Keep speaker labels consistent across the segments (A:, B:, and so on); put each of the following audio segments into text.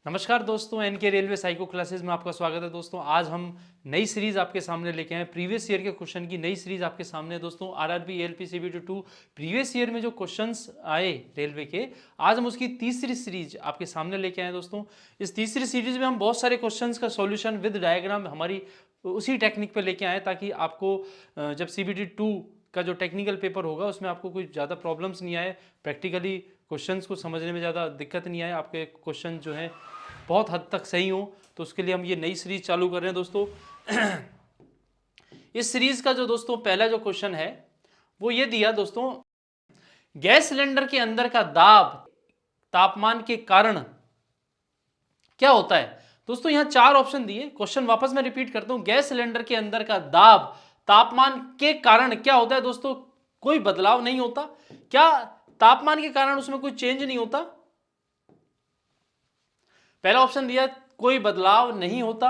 A: नमस्कार दोस्तों, N K railway psycho classes में आपका स्वागत है। दोस्तों आज हम नई सीरीज आपके सामने लेके आए, प्रीवियस ईयर के क्वेश्चन की नई सीरीज आपके सामने है। दोस्तों RRB ALP CBT 2 previous year में जो क्वेश्चंस आए रेलवे के, आज हम उसकी तीसरी सीरीज आपके सामने लेके आए। दोस्तों इस तीसरी सीरीज में हम बहुत सारे क्वेश्चंस का सॉल्यूशन विद डायग्राम हमारी उसी टेक्निक पर लेके आए, ताकि आपको जब सीबीटी 2 का जो टेक्निकल पेपर होगा उसमें आपको कोई ज़्यादा प्रॉब्लम्स नहीं आए, प्रैक्टिकली क्वेश्चंस को समझने में ज़्यादा दिक्कत नहीं आए, आपके क्वेश्चन जो हैं बहुत हद तक सही हो। तो उसके लिए हम ये नई सीरीज चालू कर रहे हैं। दोस्तों इस सीरीज का जो दोस्तों पहला जो क्वेश्चन है वो ये दिया, दोस्तों गैस सिलेंडर के अंदर का दाब तापमान के कारण क्या होता है। दोस्तों यहां चार ऑप्शन दिए, क्वेश्चन वापस मैं रिपीट करता हूं। गैस सिलेंडर के अंदर का दाब तापमान के कारण क्या होता है। दोस्तों कोई बदलाव नहीं होता। क्या तापमान के कारण उसमें कोई चेंज नहीं होता? पहला ऑप्शन दिया कोई बदलाव नहीं होता,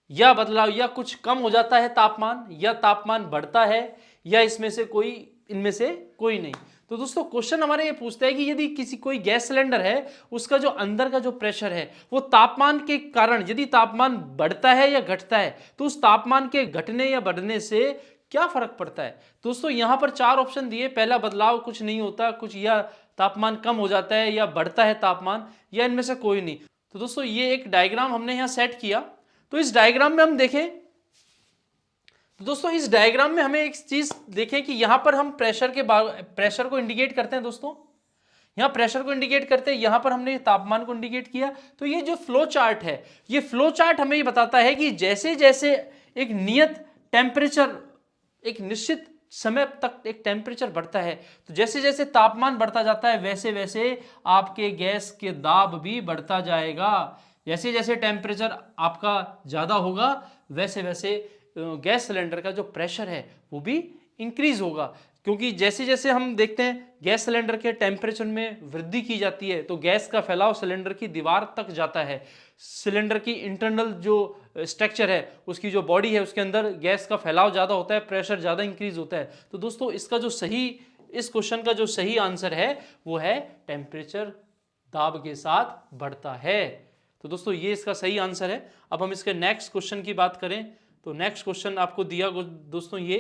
A: या बदलाव या कुछ कम हो जाता है तापमान, या तापमान बढ़ता है, या इनमें से कोई नहीं। तो दोस्तों क्वेश्चन हमारे ये पूछता है कि यदि किसी कोई गैस सिलेंडर है, उसका जो अंदर का जो प्रेशर है वो तापमान के कारण यदि तापमान बढ़ता है या घटता है, तो उस तापमान के घटने या बढ़ने से क्या फर्क पड़ता है। दोस्तों यहां पर चार ऑप्शन दिए, पहला बदलाव कुछ नहीं होता, कुछ या तापमान कम हो जाता है, या बढ़ता है तापमान, या इनमें से कोई नहीं। तो दोस्तों ये एक डायग्राम हमने यहां सेट किया। तो इस डायग्राम में हम देखें, तो दोस्तों इस डायग्राम में हमें एक चीज देखें कि यहां पर हम प्रेशर को इंडिकेट करते हैं। दोस्तों यहां प्रेशर को इंडिकेट करते हैं, यहां पर हमने तापमान को इंडिकेट किया। तो ये जो फ्लो चार्ट है, ये फ्लो चार्ट हमें ये बताता है कि जैसे जैसे एक नियत टेम्परेचर, एक निश्चित समय तक एक टेम्परेचर बढ़ता है, तो जैसे जैसे तापमान बढ़ता जाता है वैसे वैसे आपके गैस के दाब भी बढ़ता जाएगा। जैसे जैसे टेम्परेचर आपका ज़्यादा होगा वैसे वैसे गैस सिलेंडर का जो प्रेशर है वो भी इंक्रीज होगा। क्योंकि जैसे जैसे हम देखते हैं गैस सिलेंडर के टेम्परेचर में वृद्धि की जाती है, तो गैस का फैलाव सिलेंडर की दीवार तक जाता है। सिलेंडर की इंटरनल जो स्ट्रक्चर है, उसकी जो बॉडी है, उसके अंदर गैस का फैलाव ज़्यादा होता है, प्रेशर ज़्यादा इंक्रीज होता है। तो दोस्तों इसका जो सही, इस क्वेश्चन का जो सही आंसर है वो है टेम्परेचर दाब के साथ बढ़ता है। तो दोस्तों ये इसका सही आंसर है। अब हम इसके नेक्स्ट क्वेश्चन की बात करें, तो नेक्स्ट क्वेश्चन आपको दिया दोस्तों, ये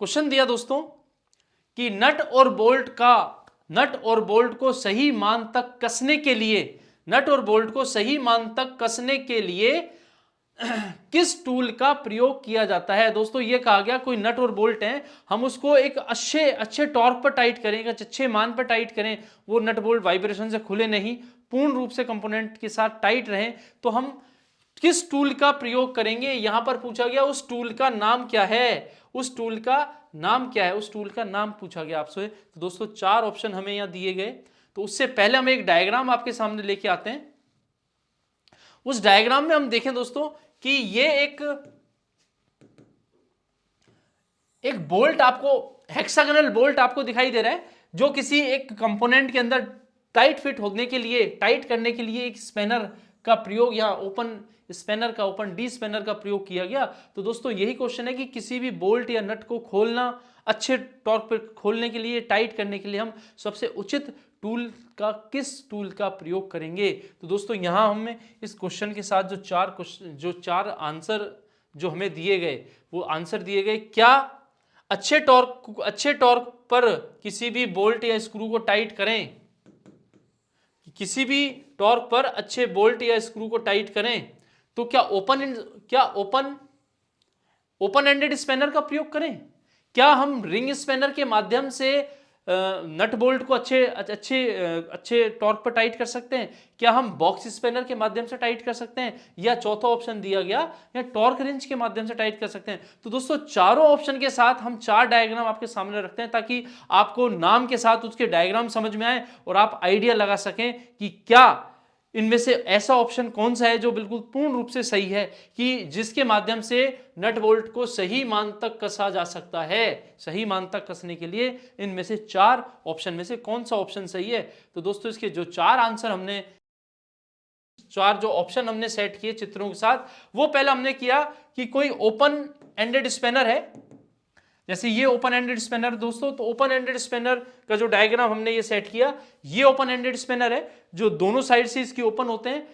A: क्वेश्चन दिया दोस्तों कि नट और बोल्ट को सही मान तक कसने के लिए, नट और बोल्ट को सही मान तक कसने के लिए किस टूल का प्रयोग किया जाता है। दोस्तों ये कहा गया कोई नट और बोल्ट है, हम उसको एक अच्छे टॉर्क पर टाइट करें, अच्छे मान पर टाइट करें, वो नट बोल्ट वाइब्रेशन से खुले नहीं, पूर्ण रूप से कंपोनेंट के साथ टाइट रहें, तो हम किस टूल का प्रयोग करेंगे। यहां पर पूछा गया उस टूल का नाम क्या है, उस टूल का नाम क्या है, उस टूल का नाम पूछा गया आपसे। तो दोस्तों चार ऑप्शन हमें यहां दिए गए। तो उससे पहले हम एक डायग्राम आपके सामने लेके आते हैं। उस डायग्राम में हम देखें दोस्तों कि ये एक बोल्ट आपको, हेक्सागोनल बोल्ट आपको दिखाई दे रहा है, जो किसी एक कंपोनेंट के अंदर टाइट फिट होने के लिए, टाइट करने के लिए एक स्पैनर का प्रयोग, या ओपन डी स्पैनर का प्रयोग किया गया। तो दोस्तों यही क्वेश्चन है कि किसी भी बोल्ट या नट को खोलना, अच्छे टॉर्क पर खोलने के लिए, टाइट करने के लिए हम सबसे उचित टूल का, किस टूल का प्रयोग करेंगे। तो दोस्तों यहां हमें इस क्वेश्चन के साथ जो चार आंसर जो हमें दिए गए, वो आंसर दिए गए। क्या अच्छे टॉर्क पर किसी भी बोल्ट या स्क्रू को टाइट करें, किसी भी टॉर्क पर अच्छे बोल्ट या स्क्रू को टाइट करें, तो क्या ओपन एंडेड स्पैनर का प्रयोग करें? क्या हम रिंग स्पैनर के माध्यम से नट बोल्ट को अच्छे टॉर्क पर टाइट कर सकते हैं? क्या हम बॉक्स स्पैनर के माध्यम से टाइट कर सकते हैं? या चौथा ऑप्शन दिया गया, या टॉर्क रिंच के माध्यम से टाइट कर सकते हैं? तो दोस्तों चारों ऑप्शन के साथ हम चार डायग्राम आपके सामने रखते हैं, ताकि आपको नाम के साथ उसके डायग्राम समझ में आए और आप आइडिया लगा सकें कि क्या इनमें से ऐसा ऑप्शन कौन सा है जो बिल्कुल पूर्ण रूप से सही है, कि जिसके माध्यम से नट बोल्ट को सही मान तक कसा जा सकता है। सही मान तक कसने के लिए इनमें से चार ऑप्शन में से कौन सा ऑप्शन सही है। तो दोस्तों इसके जो चार जो ऑप्शन हमने सेट किए चित्रों के साथ, वो पहला हमने किया कि कोई ओपन एंडेड स्पैनर है, जैसे ये ओपन एंडेड स्पिनर दोस्तों, तो ओपन एंडेड स्पिनर का जो डायग्राम हमने ये सेट किया, ये ओपन एंडेड स्पिनर है जो दोनों साइड से इसकी ओपन होते हैं।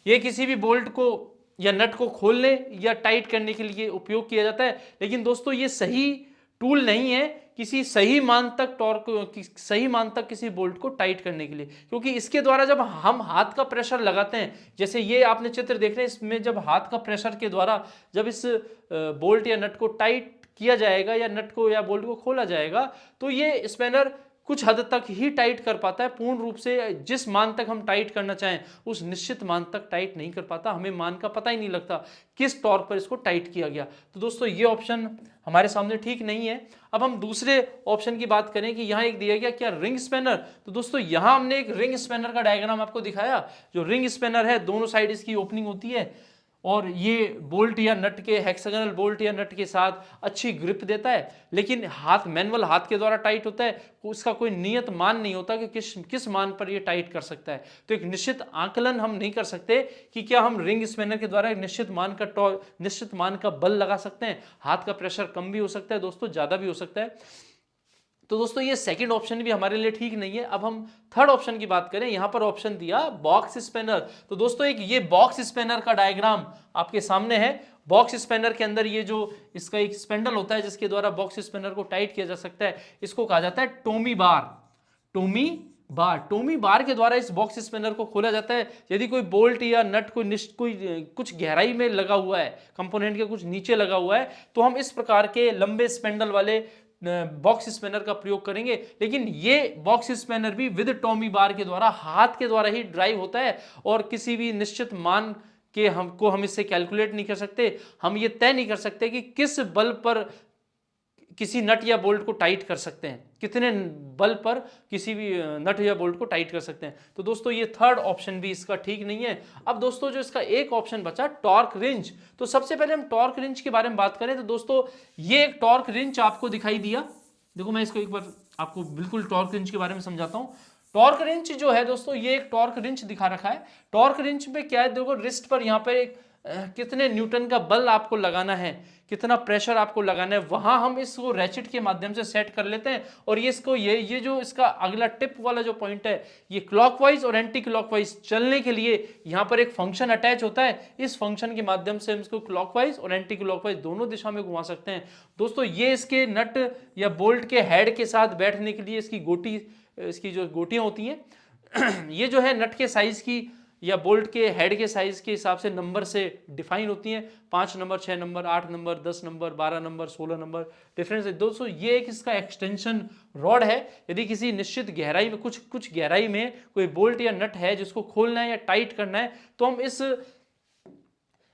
A: ये किसी भी बोल्ट को या नट को खोलने या टाइट करने के लिए उपयोग किया जाता है, लेकिन दोस्तों ये सही टूल नहीं है किसी सही मान तक सही मान तक किसी बोल्ट को टाइट करने के लिए, क्योंकि इसके द्वारा जब हम हाथ का प्रेशर लगाते हैं, जैसे ये आपने चित्र देख रहे हैं, इसमें जब हाथ का प्रेशर के द्वारा जब इस बोल्ट या नट को टाइट किया जाएगा या नट को या बोल्ट को खोला जाएगा, तो ये स्पैनर कुछ हद तक ही टाइट कर पाता है, पूर्ण रूप से जिस मान तक हम टाइट करना चाहें उस निश्चित मान तक टाइट नहीं कर पाता, हमें मान का पता ही नहीं लगता किस टॉर्क पर इसको टाइट किया गया। तो दोस्तों ये ऑप्शन हमारे सामने ठीक नहीं है। अब हम दूसरे ऑप्शन की बात करें कि यहाँ एक दिया गया क्या, रिंग स्पैनर। तो दोस्तों यहाँ हमने एक रिंग स्पैनर का डायग्राम आपको दिखाया। जो रिंग स्पैनर है दोनों साइड इसकी ओपनिंग होती है और ये बोल्ट या नट के हेक्सागोनल बोल्ट या नट के साथ अच्छी ग्रिप देता है, लेकिन हाथ मैनुअल हाथ के द्वारा टाइट होता है, उसका कोई नियत मान नहीं होता कि किस मान पर ये टाइट कर सकता है। तो एक निश्चित आकलन हम नहीं कर सकते कि क्या हम रिंग स्पैनर के द्वारा एक निश्चित मान का बल लगा सकते हैं। हाथ का प्रेशर कम भी हो सकता है दोस्तों, ज़्यादा भी हो सकता है। तो दोस्तों ये सेकंड ऑप्शन भी हमारे लिए ठीक नहीं है। अब हम थर्ड ऑप्शन की बात करें, यहां पर ऑप्शन दिया बॉक्स स्पैनर। तो दोस्तों एक ये बॉक्स स्पैनर का डायग्राम आपके सामने है। बॉक्स स्पैनर के अंदर ये जो इसका एक स्पैंडल होता है जिसके द्वारा बॉक्स स्पैनर को टाइट किया जा सकता है, इसको कहा जाता है टोमी बार। टोमी बार के द्वारा इस बॉक्स स्पैनर को खोला जाता है। यदि कोई बोल्ट या नट कोई कुछ गहराई में लगा हुआ है, कंपोनेंट के कुछ नीचे लगा हुआ है, तो हम इस प्रकार के लंबे स्पैंडल वाले बॉक्स स्पैनर का प्रयोग करेंगे। लेकिन ये बॉक्स स्पैनर भी विद टॉमी बार के द्वारा हाथ के द्वारा ही ड्राइव होता है और किसी भी निश्चित मान के हम इससे कैलकुलेट नहीं कर सकते। हम ये तय नहीं कर सकते कि किस बल पर किसी नट या बोल्ट को टाइट कर सकते हैं, कितने बल पर किसी भी नट या बोल्ट को टाइट कर सकते हैं। तो दोस्तों ये थर्ड ऑप्शन भी इसका ठीक नहीं है। अब दोस्तों जो इसका एक ऑप्शन बचा टॉर्क रिंच, तो सबसे पहले हम टॉर्क रिंच के बारे में बात करें तो दोस्तों ये एक टॉर्क रिंच आपको दिखाई दिया। देखो मैं इसको एक बार आपको बिल्कुल टॉर्क रिंच के बारे में समझाता हूँ। टॉर्क रिंच जो है दोस्तों, ये एक टॉर्क रिंच दिखा रखा है। टॉर्क रिंच में क्या है, देखो रिस्ट पर यहाँ पे एक कितने न्यूटन का बल आपको लगाना है, कितना प्रेशर आपको लगाना है, वहां हम इसको रैचेट के माध्यम से सेट कर लेते हैं। और ये जो इसका अगला टिप वाला जो पॉइंट है, ये क्लॉकवाइज और एंटी क्लॉकवाइज चलने के लिए यहाँ पर एक फंक्शन अटैच होता है। इस फंक्शन के माध्यम से हम इसको क्लॉकवाइज और एंटी क्लॉकवाइज दोनों दिशा में घुमा सकते हैं। दोस्तों ये इसके नट या बोल्ट के हेड के साथ बैठने के लिए इसकी जो गोटियां होती हैं ये जो है नट के साइज की या बोल्ट के हेड के साइज के हिसाब से नंबर से डिफाइन होती हैं। 5 number, 6 number, 8 number, 10 number, 12 number, 16 number difference है। दोस्तों ये एक इसका एक्सटेंशन रॉड है। यदि किसी निश्चित गहराई में कुछ गहराई में कोई बोल्ट या नट है जिसको खोलना है या टाइट करना है, तो हम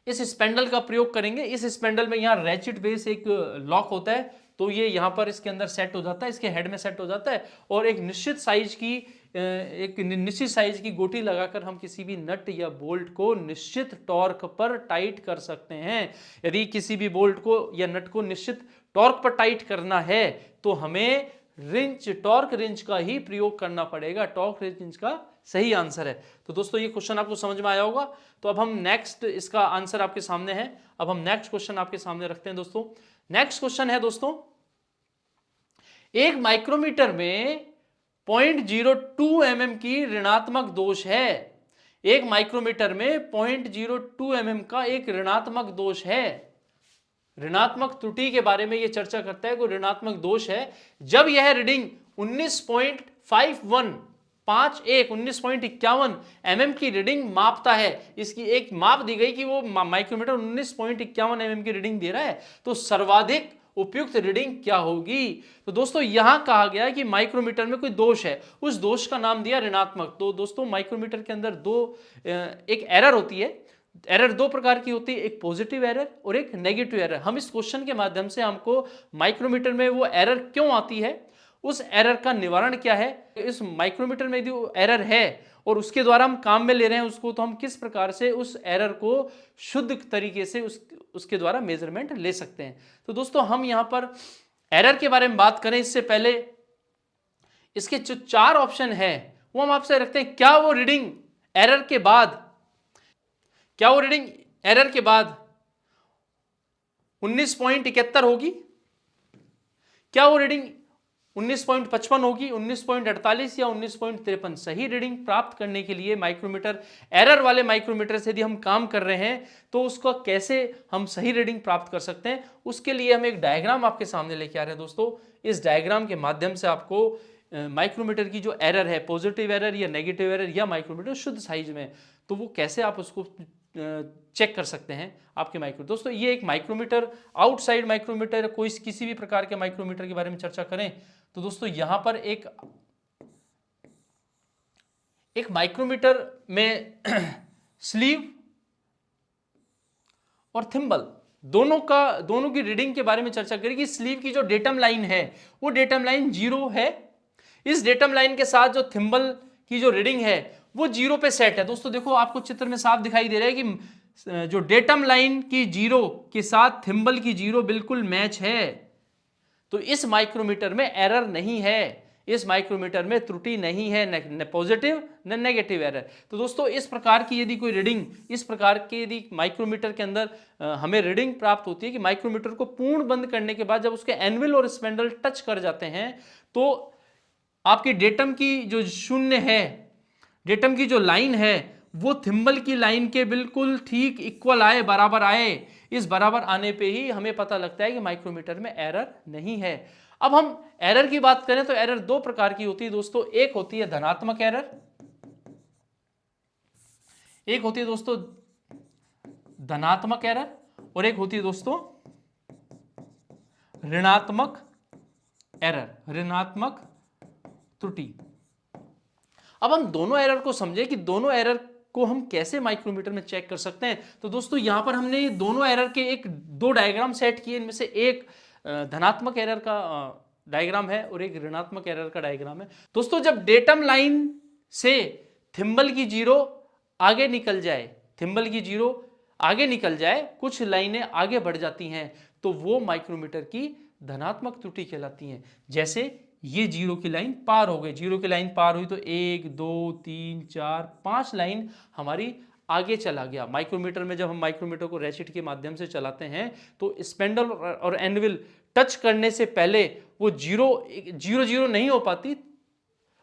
A: इस स्पेंडल का प्रयोग करेंगे। इस स्पेंडल में यहाँ रैचेट बेस एक लॉक होता है, तो ये यहाँ पर इसके अंदर सेट हो जाता है, इसके हेड में सेट हो जाता है और एक निश्चित साइज की गोटी लगाकर हम किसी भी नट या बोल्ट को निश्चित टॉर्क पर टाइट कर सकते हैं। यदि किसी भी बोल्ट को या नट को निश्चित टॉर्क पर टाइट करना है तो हमें टॉर्क रिंच का ही प्रयोग करना पड़ेगा। टॉर्क रिंच का सही आंसर है। तो दोस्तों ये क्वेश्चन आपको समझ में आया होगा। तो अब हम नेक्स्ट, इसका आंसर आपके सामने है। अब हम नेक्स्ट क्वेश्चन आपके सामने रखते हैं दोस्तों। नेक्स्ट क्वेश्चन है दोस्तों, एक माइक्रोमीटर में 0.02 mm की ऋणात्मक दोष है। एक माइक्रोमीटर में 0.02 mm का एक ऋणात्मक दोष है। ऋणात्मक त्रुटि के बारे में यह चर्चा करता है, कोई ऋणात्मक दोष है। जब यह रीडिंग 19.51 mm की रीडिंग मापता है, इसकी एक माप दी गई कि वो माइक्रोमीटर 19.51 mm की रीडिंग दे रहा है, तो सर्वाधिक उपयुक्त रीडिंग क्या होगी। तो दोस्तों यहां कहा गया है कि माइक्रोमीटर में कोई दोष है, उस दोष का नाम दिया ऋणात्मक। तो दोस्तों माइक्रोमीटर के अंदर एक एरर होती है। एरर दो प्रकार की होती है, एक पॉजिटिव एरर और एक नेगेटिव एरर। हम इस क्वेश्चन के माध्यम से हमको माइक्रोमीटर में वो एरर क्यों आती है, उस एरर का निवारण क्या है, इस माइक्रोमीटर में यदि एरर है और उसके द्वारा हम काम में ले रहे हैं उसको, तो हम किस प्रकार से उस एरर को शुद्ध तरीके से उसके द्वारा मेजरमेंट ले सकते हैं। तो दोस्तों हम यहां पर एरर के बारे में बात करें इससे पहले इसके जो 4 ऑप्शन है वो हम आपसे रखते हैं। क्या वो रीडिंग एरर के बाद 19.71 होगी? क्या वो रीडिंग 19.55 होगी, 19.48 या 19.53? सही रीडिंग प्राप्त करने के लिए माइक्रोमीटर, एरर वाले माइक्रोमीटर से यदि हम काम कर रहे हैं तो उसको कैसे हम सही रीडिंग प्राप्त कर सकते हैं, उसके लिए हम एक डायग्राम आपके सामने लेके आ रहे हैं दोस्तों। इस डायग्राम के माध्यम से आपको माइक्रोमीटर की जो एरर है, पॉजिटिव एरर या नेगेटिव एरर, या माइक्रोमीटर शुद्ध साइज में, तो वो कैसे आप उसको चेक कर सकते हैं आपके माइक्रो। दोस्तों ये एक माइक्रोमीटर, आउटसाइड माइक्रोमीटर, कोई किसी भी प्रकार के माइक्रोमीटर के बारे में चर्चा करें तो दोस्तों यहां पर एक माइक्रोमीटर में स्लीव और थिम्बल दोनों की रीडिंग के बारे में चर्चा करेगी। स्लीव की जो डेटम लाइन है वो डेटम लाइन 0 है। इस डेटम लाइन के साथ जो थिम्बल की जो रीडिंग है वो 0 पे सेट है। दोस्तों देखो आपको चित्र में साफ दिखाई दे रहा है कि जो डेटम लाइन की 0 के साथ थिम्बल की 0 बिल्कुल मैच है। तो इस माइक्रोमीटर में एरर नहीं है, इस माइक्रोमीटर में त्रुटि नहीं है, न पॉजिटिव न नेगेटिव एरर। तो दोस्तों इस प्रकार की यदि कोई रीडिंग, इस प्रकार के यदि माइक्रोमीटर के अंदर हमें रीडिंग प्राप्त होती है कि माइक्रोमीटर को पूर्ण बंद करने के बाद जब उसके एनविल और स्पेंडल टच कर जाते हैं तो आपकी डेटम की जो शून्य है, डेटम की जो लाइन है वो थिम्बल की लाइन के बिल्कुल ठीक इक्वल आए, बराबर आए। इस बराबर आने पे ही हमें पता लगता है कि माइक्रोमीटर में एरर नहीं है। अब हम एरर की बात करें तो एरर दो प्रकार की होती है दोस्तों। एक होती है धनात्मक एरर, एक होती है दोस्तों धनात्मक एरर, और एक होती है दोस्तों ऋणात्मक एरर, ऋणात्मक त्रुटि। अब हम दोनों एरर को समझे कि दोनों एरर को हम कैसे माइक्रोमीटर में चेक कर सकते हैं। तो दोस्तों यहां पर हमने दोनों एरर के दो डायग्राम सेट किए। इनमें से एक धनात्मक एरर का डायग्राम है और एक ऋणात्मक एरर का डायग्राम है। दोस्तों जब डेटम लाइन से थिम्बल की 0 आगे निकल जाए, थिम्बल की 0 आगे निकल जाए, कुछ लाइनें आगे बढ़ जाती हैं, तो वो माइक्रोमीटर की धनात्मक त्रुटि कहलाती हैं। जैसे ये 0 की लाइन पार हो गई, 0 की लाइन पार हुई तो 1 2 3 4 5 लाइन हमारी आगे चला गया। माइक्रोमीटर में जब हम माइक्रोमीटर को रैचेट के माध्यम से चलाते हैं तो स्पेंडल और एनविल टच करने से पहले वो 0 नहीं हो पाती।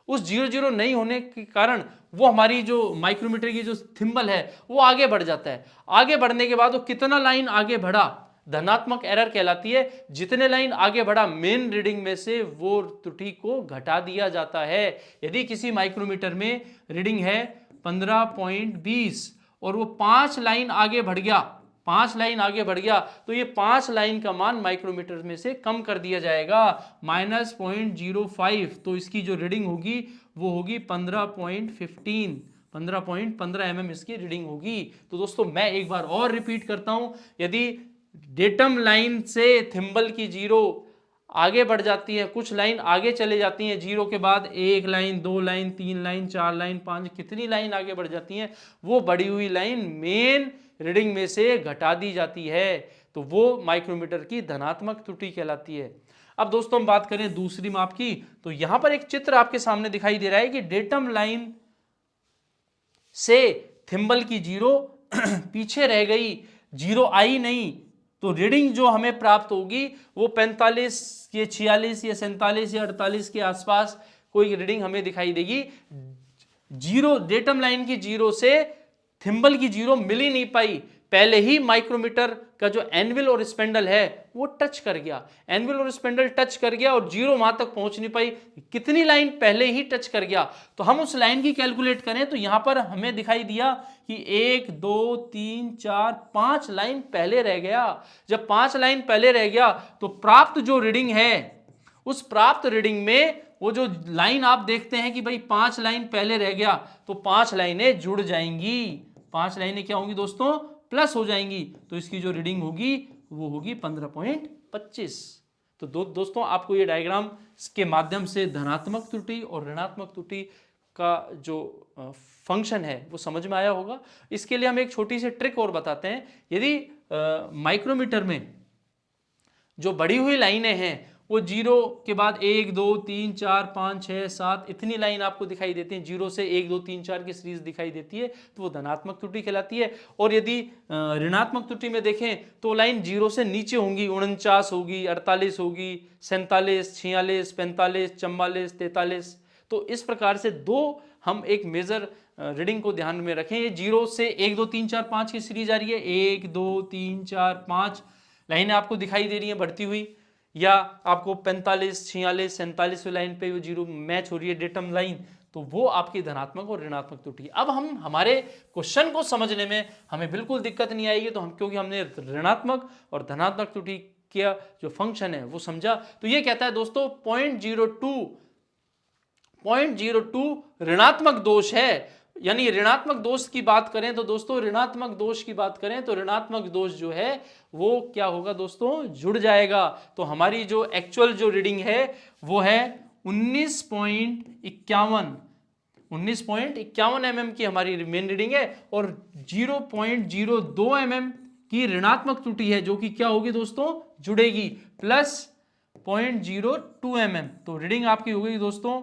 A: उस 0 नहीं होने के कारण वो हमारी जो माइक्रोमीटर की जो थिम्बल है वो आगे बढ़ जाता है। आगे बढ़ने के बाद वो कितना लाइन आगे बढ़ा, धनात्मक एरर कहलाती है। जितने लाइन आगे बढ़ा मेन रीडिंग में से वो त्रुटि को घटा दिया जाता है। यदि किसी माइक्रोमीटर में रीडिंग है 15.20 और वो 5 लाइन आगे बढ़ गया, 5 लाइन आगे बढ़ गया, तो ये 5 लाइन का मान माइक्रोमीटर में से कम कर दिया जाएगा, -0.05। तो इसकी जो रीडिंग होगी वो होगी 15.15 mm इसकी रीडिंग होगी। तो दोस्तों मैं एक बार और रिपीट करता हूं, यदि डेटम लाइन से थिम्बल की 0 आगे बढ़ जाती है, कुछ लाइन आगे चले जाती हैं, 0 के बाद 1 लाइन 2 लाइन 3 लाइन 4 लाइन 5, कितनी लाइन आगे बढ़ जाती हैं, वो बढ़ी हुई लाइन मेन रीडिंग में से घटा दी जाती है। तो वो माइक्रोमीटर की धनात्मक त्रुटि कहलाती है। अब दोस्तों हम बात करें दूसरी माप की, तो यहां पर एक चित्र आपके सामने दिखाई दे रहा है कि डेटम लाइन से थिम्बल की 0 पीछे रह गई, 0 आई नहीं, तो रीडिंग जो हमें प्राप्त होगी वो 45 या 46 या 47 या 48 के आसपास कोई रीडिंग हमें दिखाई देगी। 0 डेटम लाइन की 0 से थिम्बल की 0 मिल ही नहीं पाई, पहले ही माइक्रोमीटर का जो एनविल और स्पेंडल है वो टच कर गया, एनविल और स्पेंडल टच कर गया और 0 वहां तक पहुंच नहीं पाई। कितनी लाइन पहले ही टच कर गया, तो हम उस लाइन की कैलकुलेट करें तो यहां पर हमें दिखाई दिया कि 1 2 3 4 5 लाइन पहले रह गया। जब 5 लाइन पहले रह गया तो प्राप्त जो रीडिंग है, उस प्राप्त रीडिंग में वो जो लाइन आप देखते हैं कि भाई 5 लाइन पहले रह गया, तो 5 लाइनें जुड़ जाएंगी, 5 लाइनें क्या होंगी दोस्तों, प्लस हो जाएंगी। तो इसकी जो रीडिंग होगी वो होगी 15.25। तो दोस्तों आपको ये डायग्राम के माध्यम से धनात्मक त्रुटि और ऋणात्मक त्रुटि का जो फंक्शन है वो समझ में आया होगा। इसके लिए हम एक छोटी सी ट्रिक और बताते हैं। यदि माइक्रोमीटर में जो बढ़ी हुई लाइनें हैं वो जीरो के बाद 1 2 3 4 5 6 7 इतनी लाइन आपको दिखाई देती है, जीरो से 1 2 3 4 की सीरीज दिखाई देती है, तो वो धनात्मक त्रुटि कहलाती है। और यदि ऋणात्मक त्रुटि में देखें तो लाइन जीरो से नीचे होंगी, 49 होगी, 48 होगी, 47 46 45 44 43। तो इस प्रकार से दो हम एक मेजर रीडिंग को ध्यान में रखें। ये जीरो से 1 2 3 4 5 की सीरीज आ रही है, 1 2 3 4 5 लाइनें आपको दिखाई दे रही हैं बढ़ती हुई, या आपको 45 46 47 लाइन पे वो जीरो मैच हो रही है डेटम लाइन, तो वो आपकी धनात्मक और ऋणात्मक त्रुटि। अब हम हमारे क्वेश्चन को समझने में हमें बिल्कुल दिक्कत नहीं आएगी, तो हम क्योंकि हमने ऋणात्मक और धनात्मक त्रुटि का जो फंक्शन है वो समझा। तो ये कहता है दोस्तों 0.02 ऋणात्मक दोष है, यानी ऋणात्मक दोष की बात करें तो दोस्तों ऋणात्मक दोष की बात करें तो ऋणात्मक दोष जो है वो क्या होगा दोस्तों, जुड़ जाएगा। तो हमारी जो एक्चुअल जो रीडिंग है वो है 19.51 mm की हमारी मेन रीडिंग है, और 0.02 mm की ऋणात्मक त्रुटि है, जो कि क्या होगी दोस्तों, जुड़ेगी, प्लस 0.02 mm। तो रीडिंग आपकी हो गई दोस्तों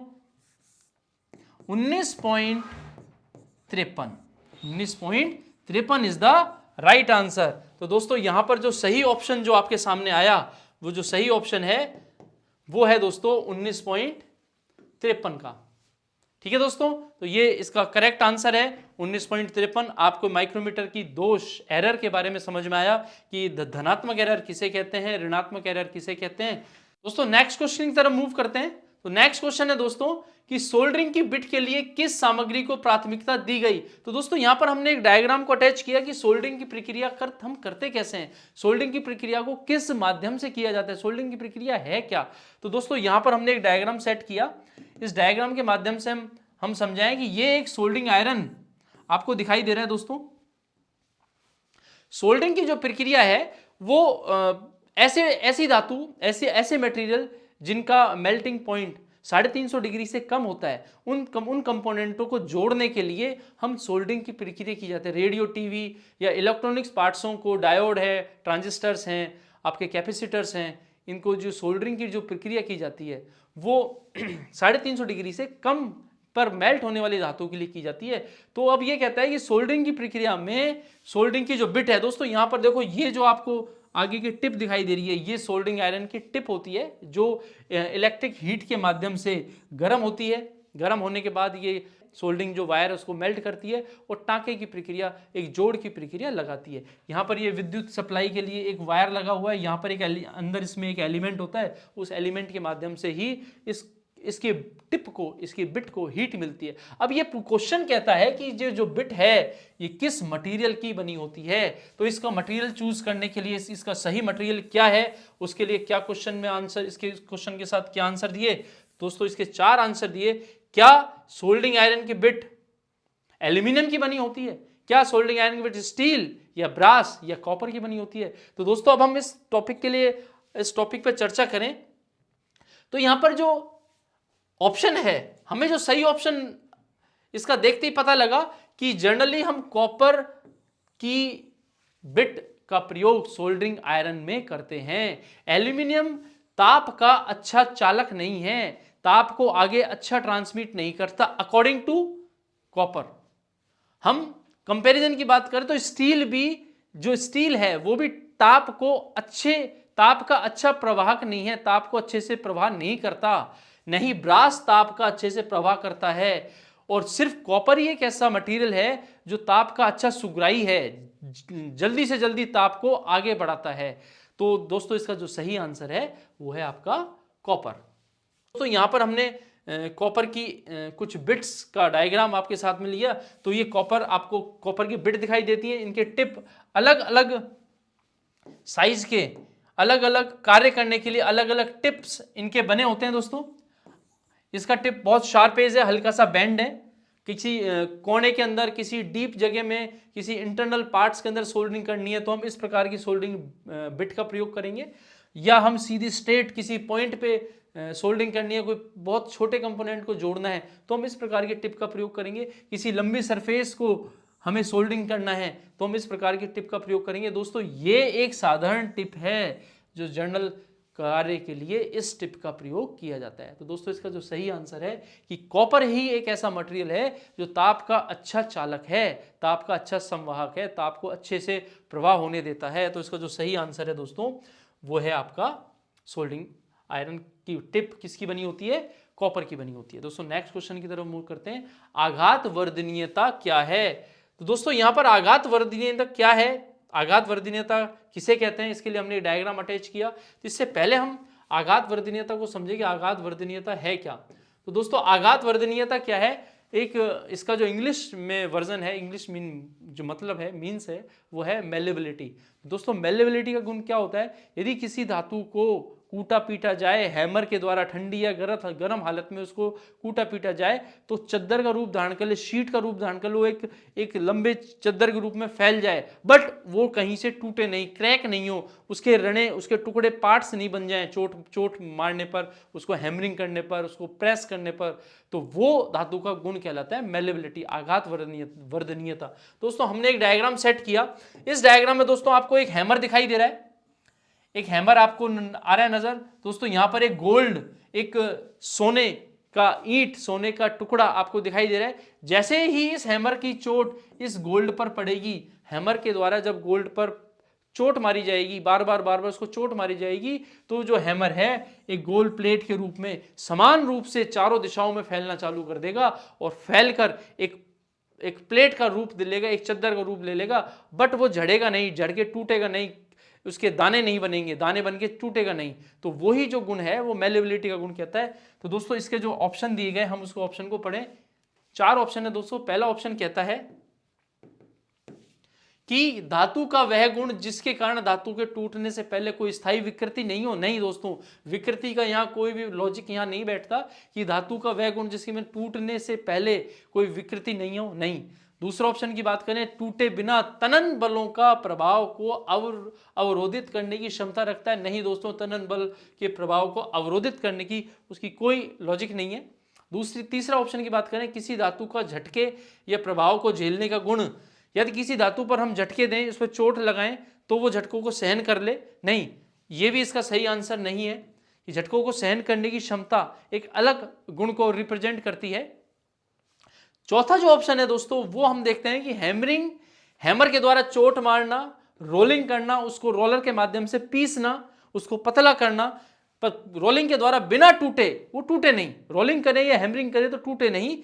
A: 19.53 इज द राइट आंसर। तो दोस्तों यहां पर जो सही ऑप्शन जो आपके सामने आया, वो जो सही ऑप्शन है वो है दोस्तों 19.53 का। ठीक है दोस्तों, तो ये इसका करेक्ट आंसर है 19.53। आपको माइक्रोमीटर की दोष एरर के बारे में समझ में आया कि धनात्मक एरर किसे कहते हैं, ऋणात्मक एरर किसे कहते हैं। दोस्तों नेक्स्ट क्वेश्चन की तरफ मूव करते हैं। तो नेक्स्ट क्वेश्चन है दोस्तों कि सोल्डरिंग की बिट के लिए किस सामग्री को प्राथमिकता दी गई। तो दोस्तों यहां पर हमने एक डायग्राम को अटैच किया कि सोल्डरिंग की प्रक्रिया हम करते कैसे हैं, सोल्डरिंग की प्रक्रिया को किस माध्यम से किया जाता है, सोल्डरिंग की प्रक्रिया है क्या। तो दोस्तों यहां पर हमने एक डायग्राम सेट किया, इस डायग्राम के माध्यम से हम समझाएं कि ये एक सोल्डरिंग आयरन आपको दिखाई दे रहा है। दोस्तों सोल्डरिंग की जो प्रक्रिया है वो ऐसी धातु, ऐसे मटेरियल जिनका मेल्टिंग पॉइंट 350 डिग्री से कम होता है, उन कंपोनेंटों को जोड़ने के लिए हम सोल्डरिंग की प्रक्रिया की जाती है। रेडियो, टीवी या इलेक्ट्रॉनिक्स पार्ट्सों को, डायोड है, ट्रांजिस्टर्स हैं, आपके कैपेसिटर्स हैं, इनको जो सोल्डरिंग की जो प्रक्रिया की जाती है वो 350 डिग्री से कम पर मेल्ट होने वाली धातु के लिए की जाती है। तो अब ये कहता है कि सोल्डरिंग की प्रक्रिया में सोल्डरिंग की जो बिट है, दोस्तों यहां पर देखो, ये जो आपको आगे की टिप दिखाई दे रही है, ये सोल्डरिंग आयरन की टिप होती है जो इलेक्ट्रिक हीट के माध्यम से गर्म होती है। गर्म होने के बाद ये सोल्डरिंग जो वायर है उसको मेल्ट करती है और टाँके की प्रक्रिया, एक जोड़ की प्रक्रिया लगाती है। यहाँ पर ये विद्युत सप्लाई के लिए एक वायर लगा हुआ है, यहाँ पर एक अंदर इसमें एक एलिमेंट होता है, उस एलिमेंट के माध्यम से ही इसके टिप को, इसकी बिट को हीट मिलती है। अब ये क्वेश्चन कहता है कि जो बिट है ये किस मटेरियल की बनी होती है। तो इसका मटेरियल चूज करने के लिए इसका सही मटेरियल क्या है, उसके लिए क्या क्वेश्चन में आंसर, इसके क्वेश्चन के साथ क्या आंसर दिए दोस्तों, इसके 4 आंसर दिए। क्या सोल्डरिंग आयरन की बिट एल्यूमिनियम की बनी होती है, क्या सोल्डरिंग आयरन की बिट स्टील या ब्रास या कॉपर की बनी होती है। तो दोस्तों अब हम इस टॉपिक पर चर्चा करें तो यहां पर जो ऑप्शन है, हमें जो सही ऑप्शन इसका देखते ही पता लगा कि जनरली हम कॉपर की बिट का प्रयोग सोल्डरिंग आयरन में करते हैं। एल्यूमिनियम ताप का अच्छा चालक नहीं है, ताप को आगे अच्छा ट्रांसमिट नहीं करता अकॉर्डिंग टू कॉपर। हम कंपैरिजन की बात करें तो स्टील भी, जो स्टील है वो भी ताप का अच्छा प्रवाहक नहीं है, ताप को अच्छे से प्रवाह नहीं करता। नहीं, ब्रास ताप का अच्छे से प्रवाह करता है, और सिर्फ कॉपर ही एक ऐसा मटेरियल है जो ताप का अच्छा सुग्राही है, जल्दी से जल्दी ताप को आगे बढ़ाता है। तो दोस्तों इसका जो सही आंसर है वो है आपका कॉपर। तो यहां पर हमने कॉपर की कुछ बिट्स का डायग्राम आपके साथ में लिया। तो ये आपको कॉपर की बिट दिखाई देती है, इनके टिप अलग अलग साइज के, अलग अलग कार्य करने के लिए अलग अलग टिप्स इनके बने होते हैं। दोस्तों इसका टिप बहुत शार्प एज है, हल्का सा बेंड है, किसी कोने के अंदर, किसी डीप जगह में, किसी इंटरनल पार्ट्स के अंदर सोल्डरिंग करनी है तो हम इस प्रकार की सोल्डरिंग बिट का प्रयोग करेंगे, या हम सीधी स्ट्रेट किसी पॉइंट पे सोल्डरिंग करनी है, कोई बहुत छोटे कंपोनेंट को जोड़ना है तो हम इस प्रकार के टिप का प्रयोग करेंगे। किसी लंबी सरफेस को हमें सोल्डरिंग करना है तो हम इस प्रकार की टिप का प्रयोग करेंगे। दोस्तों ये एक साधारण टिप है जो जनरल कार्य के लिए इस टिप का प्रयोग किया जाता है। तो दोस्तों इसका जो सही आंसर है कि कॉपर ही एक ऐसा मटेरियल है जो ताप का अच्छा चालक है, ताप का अच्छा संवाहक है, ताप को अच्छे से प्रवाह होने देता है। तो इसका जो सही आंसर है दोस्तों वो है आपका सोल्डिंग आयरन की टिप किसकी बनी होती है, कॉपर की बनी होती है। दोस्तों नेक्स्ट क्वेश्चन की तरफ मूव करते हैं। आघात वर्धनीयता क्या है? तो दोस्तों यहां पर आघात वर्धनीयता क्या है, आघात वर्धनीयता किसे कहते हैं, इसके लिए हमने डायग्राम अटैच किया। तो इससे पहले हम आघात वर्धनीयता को समझेंगे, आघात वर्धनीयता है क्या। तो दोस्तों आघात वर्धनीयता क्या है, एक इसका जो इंग्लिश में वर्जन है, इंग्लिश मीन जो मतलब है, मीन्स है, वो है मेलेबिलिटी। दोस्तों मेलेबिलिटी का गुण क्या होता है, यदि किसी धातु को कूटा पीटा जाए हैमर के द्वारा, ठंडी या गर्म हालत में उसको कूटा पीटा जाए तो चद्दर का रूप धारण कर ले, शीट का रूप धारण कर लो, एक लंबे चद्दर के रूप में फैल जाए, बट वो कहीं से टूटे नहीं, क्रैक नहीं हो, उसके रने, उसके टुकड़े पार्ट्स नहीं बन जाएं चोट मारने पर, उसको हैमरिंग करने पर, उसको प्रेस करने पर, तो वो धातु का गुण कहलाता है मेलेबिलिटी, आघात वर्धनीयता। दोस्तों हमने एक डायग्राम सेट किया। इस डायग्राम में दोस्तों आपको एक हैमर दिखाई दे रहा है, एक हैमर आपको आ रहा है नजर। दोस्तों यहां पर एक गोल्ड, एक सोने का ईंट, सोने का टुकड़ा आपको दिखाई दे रहा है। जैसे ही इस हैमर की चोट इस गोल्ड पर पड़ेगी, हैमर के द्वारा जब गोल्ड पर चोट मारी जाएगी, बार बार उसको चोट मारी जाएगी, तो जो हैमर है एक गोल्ड प्लेट के रूप में समान रूप से चारों दिशाओं में फैलना चालू कर देगा और फैलकर एक प्लेट का रूप ले लेगा, एक चद्दर का रूप ले लेगा, बट वो झड़ेगा नहीं, झड़ के टूटेगा नहीं, उसके दाने नहीं बनेंगे, दाने बन के टूटेगा नहीं। तो वही जो गुण है वो मेलेबिलिटी का गुण कहता है। तो दोस्तों इसके जो ऑप्शन दिए गए, हम उसको ऑप्शन को पढ़ें। 4 ऑप्शन है दोस्तों। पहला ऑप्शन कहता है कि धातु का वह गुण जिसके कारण धातु के टूटने से पहले कोई स्थायी विकृति नहीं हो। नहीं दोस्तों, विकृति का यहाँ कोई भी लॉजिक यहाँ नहीं बैठता कि धातु का वह गुण जिसके में टूटने से पहले कोई विकृति नहीं हो, नहीं। दूसरा ऑप्शन की बात करें, टूटे बिना तनन बलों का प्रभाव को अवरोधित करने की क्षमता रखता है। नहीं दोस्तों, तनन बल के प्रभाव को अवरोधित करने की उसकी कोई लॉजिक नहीं है। तीसरा ऑप्शन की बात करें, किसी धातु का झटके या प्रभाव को झेलने का गुण, यदि किसी धातु पर हम झटके दें, उस पर चोट लगाएं तो वो झटकों को सहन कर ले। नहीं, ये भी इसका सही आंसर नहीं है कि झटकों को सहन करने की क्षमता एक अलग गुण को रिप्रेजेंट करती है। चौथा जो ऑप्शन है दोस्तों वो हम देखते हैं कि हैमर के द्वारा चोट मारना, रोलिंग करना, उसको रोलर के माध्यम से पीसना, उसको पतला करना, पर रोलिंग के द्वारा बिना टूटे, वो टूटे नहीं, रोलिंग करे या हैमरिंग करे तो टूटे नहीं,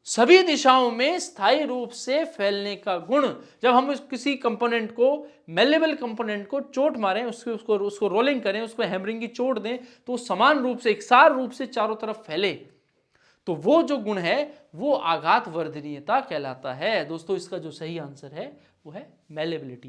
A: सभी दिशाओं में स्थायी रूप से फैलने का गुण। जब हम किसी कंपोनेंट को, मेलेबल कंपोनेंट को चोट मारें, उसको रोलिंग करें, उसको हैमरिंग की चोट दें, तो समान रूप से, एकसार रूप से चारों तरफ फैले, तो वो जो गुण है वो आघात वर्धनीयता कहलाता है। दोस्तों इसका जो सही आंसर है वो है मेलेबिलिटी,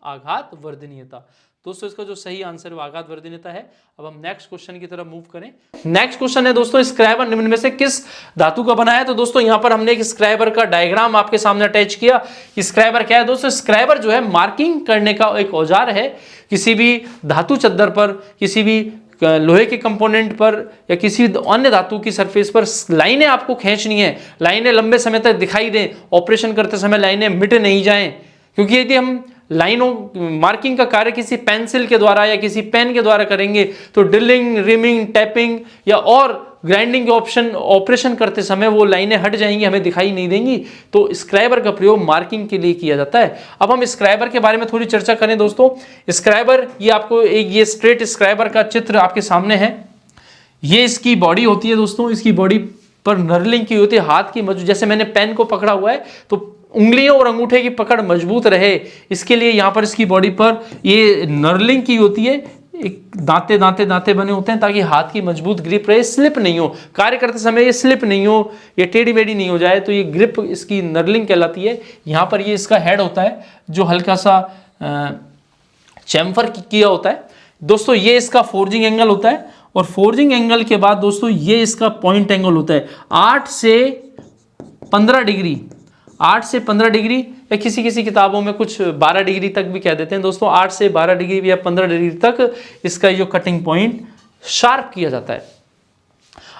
A: आघात वर्धनीयता। दोस्तों इसका जो सही आंसर है आघात वर्धनीयता है। अब हम नेक्स्ट क्वेश्चन की तरफ मूव करें। नेक्स्ट क्वेश्चन है दोस्तों, स्क्राइबर निम्न में से किस धातु का बना है? तो दोस्तों यहां पर हमने एक स्क्राइबर का डायग्राम आपके सामने अटैच किया। स्क्राइबर क्या है दोस्तों? स्क्राइबर जो है मार्किंग करने का एक औजार है। किसी भी धातु चद्दर पर, किसी भी लोहे के कंपोनेंट पर या किसी अन्य धातु की सरफेस पर लाइनें आपको खींचनी है, लाइनें लंबे समय तक दिखाई दें, ऑपरेशन करते समय लाइनें मिट नहीं जाएं। क्योंकि यदि हम लाइनों मार्किंग का कार्य किसी पेंसिल के द्वारा या किसी पेन के द्वारा करेंगे तो ड्रिलिंग, रिमिंग, टैपिंग या और ग्राइंडिंग के ऑपरेशन करते समय वो लाइनें हट जाएंगी, हमें दिखाई नहीं देंगी। तो स्क्राइबर का प्रयोग मार्किंग के लिए किया जाता है। अब हम स्क्राइबर के बारे में थोड़ी चर्चा करें दोस्तों। स्क्राइबर, ये आपको ये स्ट्रेट स्क्राइबर का चित्र आपके सामने है। ये इसकी बॉडी होती है दोस्तों, इसकी बॉडी पर नर्लिंग की होती है, हाथ की मजबूत, जैसे मैंने पेन को पकड़ा हुआ है तो उंगलियों और अंगूठे की पकड़ मजबूत रहे, इसके लिए यहां पर इसकी बॉडी पर ये नर्लिंग की होती है, एक दांते बने होते हैं ताकि हाथ की मजबूत ग्रिप रहे, स्लिप नहीं हो, कार्य करते समय ये स्लिप नहीं हो, ये टेढ़ी मेढ़ी नहीं हो जाए, तो ये ग्रिप इसकी नर्लिंग कहलाती है। यहां पर ये इसका हेड होता है जो हल्का सा चैम्फर किया होता है दोस्तों। ये इसका फोर्जिंग एंगल होता है और फोर्जिंग एंगल के बाद दोस्तों ये इसका पॉइंट एंगल होता है 8 से 15 डिग्री, 8 से 15 डिग्री या किसी किसी किताबों में कुछ 12 डिग्री तक भी कह देते हैं दोस्तों। 8 से 12 डिग्री या 15 डिग्री तक इसका जो कटिंग पॉइंट शार्प किया जाता है।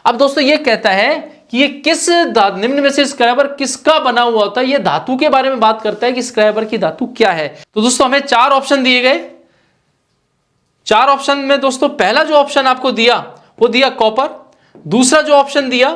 A: अब दोस्तों ये कहता है कि ये किस निम्न में से स्क्राइबर किसका बना हुआ होता है, ये धातु के बारे में बात करता है कि स्क्राइबर की धातु क्या है। तो दोस्तों हमें 4 ऑप्शन दिए गए, 4 ऑप्शन में दोस्तों पहला जो ऑप्शन आपको दिया वो दिया कॉपर, दूसरा जो ऑप्शन दिया,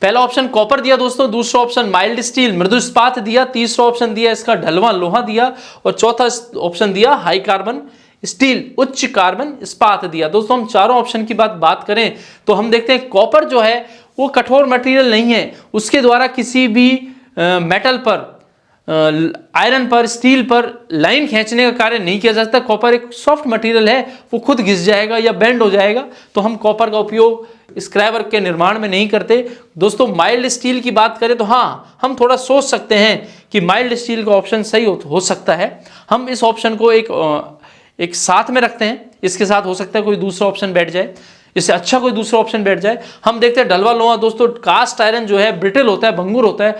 A: पहला ऑप्शन कॉपर दिया दोस्तों, दूसरा ऑप्शन माइल्ड स्टील मृदु इस्पात दिया, तीसरा ऑप्शन दिया इसका ढलवां लोहा दिया, और चौथा ऑप्शन दिया हाई कार्बन स्टील उच्च कार्बन इस्पात दिया। दोस्तों हम चारों ऑप्शन की बात करें तो हम देखते हैं कॉपर जो है वो कठोर मटेरियल नहीं है, उसके द्वारा किसी भी मेटल पर, आयरन पर, स्टील पर लाइन खींचने का कार्य नहीं किया जा सकता। कॉपर एक सॉफ्ट मटेरियल है, वो खुद घिस जाएगा या बेंड हो जाएगा, तो हम कॉपर का उपयोग स्क्रैबर के निर्माण में नहीं करते। दोस्तों माइल्ड स्टील की बात करें तो हाँ, हम थोड़ा सोच सकते हैं कि माइल्ड स्टील का ऑप्शन सही हो सकता है। हम इस ऑप्शन को एक साथ में रखते हैं, इसके साथ हो सकता है कोई दूसरा ऑप्शन बैठ जाए, इससे अच्छा कोई दूसरा ऑप्शन बैठ जाए। हम देखते हैं ढलवा लोहा दोस्तों, कास्ट आयरन जो है ब्रिटल होता है, भंगुर होता है,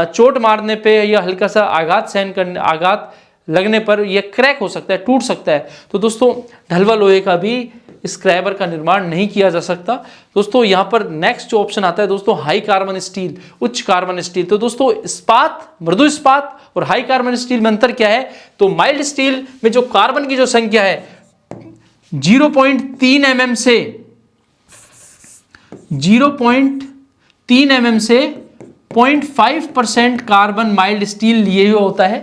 A: चोट मारने पे या हल्का सा आघात लगने पर यह क्रैक हो सकता है, टूट सकता है। तो दोस्तों ढलवा लोहे का भी स्क्रैबर का निर्माण नहीं किया जा सकता। दोस्तों यहाँ पर नेक्स्ट जो ऑप्शन आता है दोस्तों हाई कार्बन स्टील उच्च कार्बन स्टील। तो दोस्तों इस्पात, मृदु इस्पात और हाई कार्बन स्टील में अंतर क्या है? तो माइल्ड स्टील में जो कार्बन की जो संख्या है 0.3 mm से 0.5% कार्बन माइल्ड स्टील लिए हुए होता है।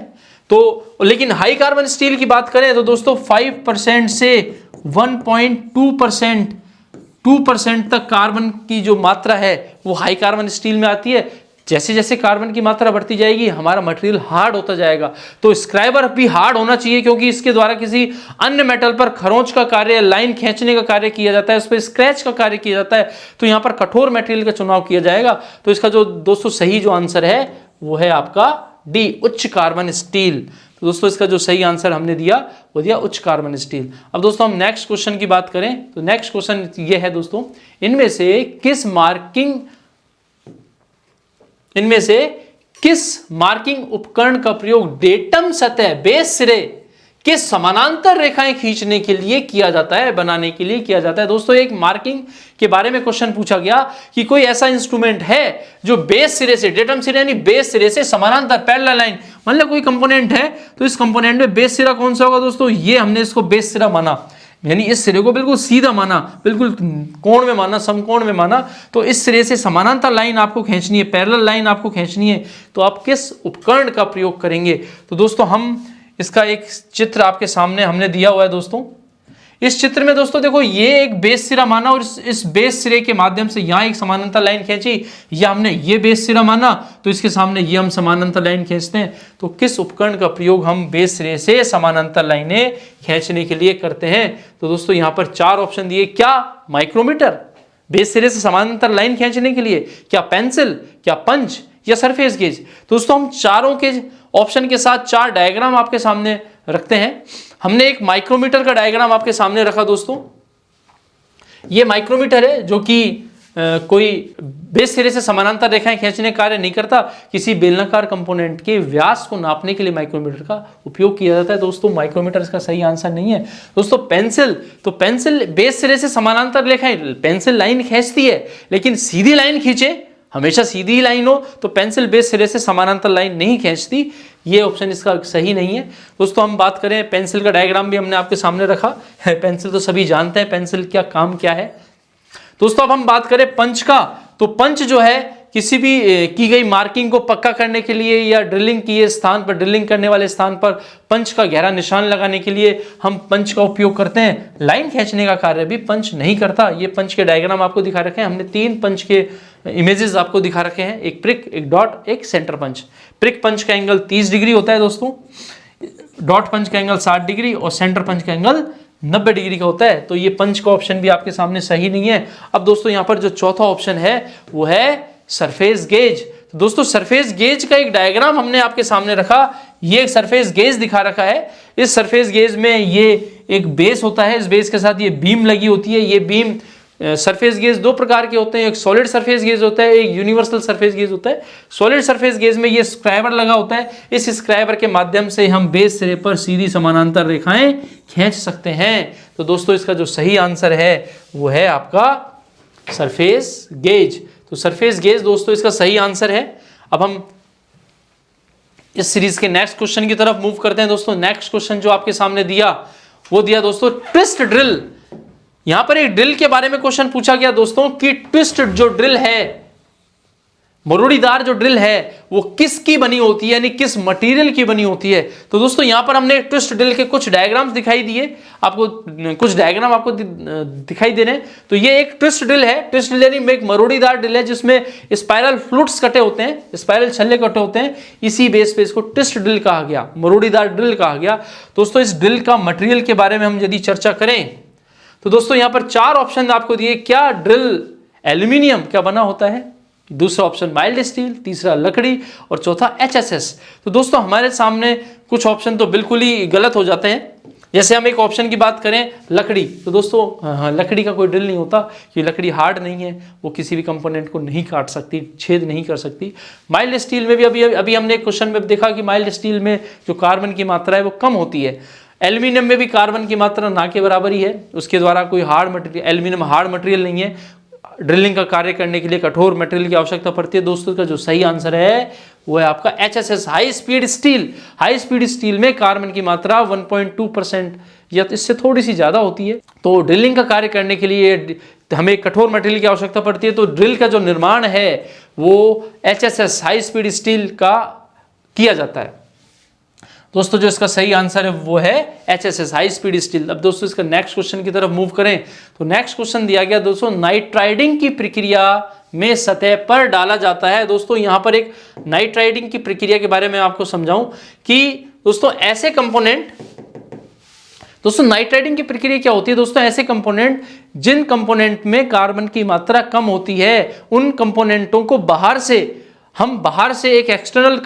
A: तो लेकिन हाई कार्बन स्टील की बात करें तो दोस्तों 5% से 1.2% तक कार्बन की जो मात्रा है वो हाई कार्बन स्टील में आती है। जैसे जैसे कार्बन की मात्रा बढ़ती जाएगी हमारा मटेरियल हार्ड होता जाएगा। तो स्क्रैबर भी हार्ड होना चाहिए, क्योंकि इसके द्वारा किसी अन्य मेटल पर खरोंच का कार्य, लाइन खींचने का कार्य किया जाता है, उस पर स्क्रैच का कार्य किया जाता है। तो यहाँ पर कठोर मटेरियल का चुनाव किया जाएगा। तो इसका जो दोस्तों सही जो आंसर है वो है आपका डी, उच्च कार्बन स्टील। तो दोस्तों इसका जो सही आंसर हमने दिया वो दिया उच्च कार्बन स्टील। अब दोस्तों हम नेक्स्ट क्वेश्चन की बात करें तो नेक्स्ट क्वेश्चन ये है दोस्तों, इनमें से किस मार्किंग उपकरण का प्रयोग डेटम सतह बेस सिरे के समानांतर रेखाएं खींचने के लिए किया जाता है, बनाने के लिए किया जाता है। दोस्तों एक मार्किंग के बारे में क्वेश्चन पूछा गया कि कोई ऐसा इंस्ट्रूमेंट है जो बेस सिरे से, डेटम सिरे यानी बेस सिरे से समानांतर पैरेलल लाइन, मतलब कोई कंपोनेंट है तो इस कंपोनेंट में बेस सिरा कौन सा होगा दोस्तों? ये हमने इसको बेस सिरा माना, यानी इस सिरे को बिल्कुल सीधा माना, बिल्कुल कोण में माना, समकोण में माना। तो इस सिरे से समानांतर लाइन आपको खींचनी है, पैरेलल लाइन आपको खींचनी है, तो आप किस उपकरण का प्रयोग करेंगे? तो दोस्तों हम इसका एक चित्र आपके सामने हमने दिया हुआ है दोस्तों। इस चित्र में दोस्तों देखो ये एक बेस सिरा माना और इस बेस सिरे के माध्यम से यहाँ एक समानांतर लाइन खींची, या हमने ये बेस सिरा माना तो इसके सामने ये हम समानांतर लाइन खींचते हैं। तो किस उपकरण का प्रयोग हम बेस सिरे से समानांतर लाइनें खींचने के लिए करते हैं? तो दोस्तों यहाँ पर 4 ऑप्शन दिए। क्या माइक्रोमीटर बेस सिरे से समानांतर लाइन खींचने के लिए, क्या पेंसिल, क्या पंच या सरफेस गेज? दोस्तों हम चारों के ऑप्शन के साथ 4 डायग्राम आपके सामने रखते हैं। हमने एक माइक्रोमीटर का डायग्राम आपके सामने रखा दोस्तों। ये माइक्रोमीटर है जो कि कोई बेस सिरे से समानांतर रेखाएं खींचने कार्य नहीं करता। किसी बेलनाकार कंपोनेंट के व्यास को नापने के लिए माइक्रोमीटर का उपयोग किया जाता है। दोस्तों माइक्रोमीटर इसका सही आंसर नहीं है। दोस्तों पेंसिल, तो पेंसिल बेस सिरे से समानांतर रेखाएं, पेंसिल लाइन खींचती है, लेकिन सीधी लाइन खींचे, हमेशा सीधी लाइन हो तो पेंसिल बेस सिरे से समानांतर लाइन नहीं खींचती। ये ऑप्शन इसका सही नहीं है। दोस्तों हम बात करें पेंसिल का डायग्राम भी हमने आपके सामने रखा है। पेंसिल तो सभी जानते हैं पेंसिल क्या काम क्या है। दोस्तों अब हम बात करें पंच का, तो पंच जो है किसी भी की गई मार्किंग को पक्का करने के लिए या ड्रिलिंग किए स्थान पर, ड्रिलिंग करने वाले स्थान पर पंच का गहरा निशान लगाने के लिए हम पंच का उपयोग करते हैं। लाइन खींचने का कार्य भी पंच नहीं करता। ये पंच के डायग्राम आपको दिखा रखे हैं हमने। 3 पंच के इमेजेस आपको दिखा रखे हैं, एक प्रिक, एक डॉट, एक सेंटर पंच। प्रिक पंच का एंगल 30 डिग्री होता है दोस्तों, डॉट पंच का एंगल 60 डिग्री और सेंटर पंच का एंगल 90 डिग्री का होता है। तो ये पंच का ऑप्शन भी आपके सामने सही नहीं है। अब दोस्तों यहाँ पर जो चौथा ऑप्शन है वो है सरफेस गेज। तो दोस्तों सरफेस गेज का एक डायग्राम हमने आपके सामने रखा। ये एक सरफेस गेज दिखा रखा है। इस सरफेस गेज में ये एक बेस होता है, इस बेस के साथ ये बीम लगी होती है। ये बीम सरफेस गेज 2 प्रकार के होते हैं, एक सॉलिड सरफेस गेज होता है, एक यूनिवर्सल सरफेस गेज होता है। सॉलिड सरफेस गेज में ये स्क्राइबर लगा होता है। इस स्क्राइबर के माध्यम से हम बेस सिरे पर सीधी समानांतर रेखाएं खींच सकते हैं। तो दोस्तों इसका जो सही आंसर है वो है आपका सरफेस गेज। तो सरफेस गेज दोस्तों इसका सही आंसर है। अब हम इस सीरीज के नेक्स्ट क्वेश्चन की तरफ मूव करते हैं दोस्तों। नेक्स्ट क्वेश्चन जो आपके सामने दिया वो दिया दोस्तों ट्विस्ट ड्रिल। यहां पर एक ड्रिल के बारे में क्वेश्चन पूछा गया दोस्तों कि ट्विस्ट जो ड्रिल है, मरोड़ीदार जो ड्रिल है, वो किसकी बनी होती है, यानी किस मटेरियल की बनी होती है। तो दोस्तों यहां पर हमने ट्विस्ट ड्रिल के कुछ डायग्राम्स दिखाई दिए आपको, कुछ डायग्राम आपको दिखाई दे रहे हैं। तो ये एक ट्विस्ट ड्रिल है। ट्विस्ट ड्रिल यानी एक मरोड़ीदार ड्रिल है जिसमें स्पाइरल फ्लूट्स कटे होते हैं, स्पाइरल छल्ले कटे होते हैं। इसी बेस पे इसको ट्विस्ट ड्रिल कहा गया, मरोड़ीदार ड्रिल कहा गया। दोस्तों इस ड्रिल का मटेरियल के बारे में हम यदि चर्चा करें तो दोस्तों यहां पर 4 ऑप्शन आपको दिए। क्या ड्रिल एल्यूमिनियम क्या बना होता है, दूसरा ऑप्शन माइल्ड स्टील, तीसरा लकड़ी और चौथा HSS। तो दोस्तों हमारे सामने कुछ ऑप्शन तो बिल्कुल ही गलत हो जाते हैं। जैसे हम एक ऑप्शन की बात करें लकड़ी, तो दोस्तों हाँ, लकड़ी का कोई ड्रिल नहीं होता क्योंकि लकड़ी हार्ड नहीं है, वो किसी भी कंपोनेंट को नहीं काट सकती, छेद नहीं कर सकती। माइल्ड स्टील में भी अभी हमने एक क्वेश्चन में देखा कि माइल्ड स्टील में जो कार्बन की मात्रा है वो कम होती है। एल्यूमिनियम में भी कार्बन की मात्रा ना के बराबर ही है, उसके द्वारा कोई hard material, aluminium hard material नहीं है। ड्रिलिंग का कार्य करने के लिए कठोर मटेरियल की आवश्यकता पड़ती है। दोस्तों का जो सही आंसर है वो है आपका HSS, high speed steel. High speed steel में कार्बन की मात्रा 1.2% या इससे थोड़ी सी ज्यादा होती है। तो ड्रिलिंग का कार्य करने के लिए हमें कठोर मटेरियल की आवश्यकता पड़ती है। तो ड्रिल का जो निर्माण है वो HSS, हाई स्पीड स्टील का किया जाता है। दोस्तों जो इसका सही आंसर है वो है HSS, हाई स्पीड स्टील। अब दोस्तों इसका नेक्स्ट क्वेश्चन की तरफ मूव करें तो नेक्स्ट क्वेश्चन दिया गया दोस्तों नाइट्राइडिंग की प्रक्रिया में सतह पर डाला जाता है। दोस्तों यहां पर एक नाइट्राइडिंग की प्रक्रिया के बारे में आपको समझाऊं कि दोस्तों ऐसे कंपोनेंट, दोस्तों नाइट्राइडिंग की प्रक्रिया क्या होती है दोस्तों, ऐसे कंपोनेंट जिन कंपोनेंट में कार्बन की मात्रा कम होती है उन कंपोनेंटों को बाहर से एक एक्सटर्नल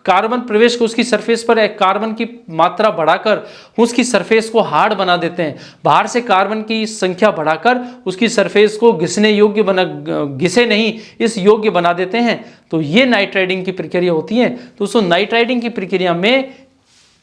A: कार्बन प्रवेश को उसकी सरफेस पर एक कार्बन की मात्रा बढ़ाकर उसकी सरफेस को हार्ड बना देते हैं। बाहर से कार्बन की संख्या बढ़ाकर उसकी सरफेस को घिसे नहीं इस योग्य बना देते हैं। तो ये नाइट्राइडिंग की प्रक्रिया होती है। दोस्तों नाइट्राइडिंग की प्रक्रिया में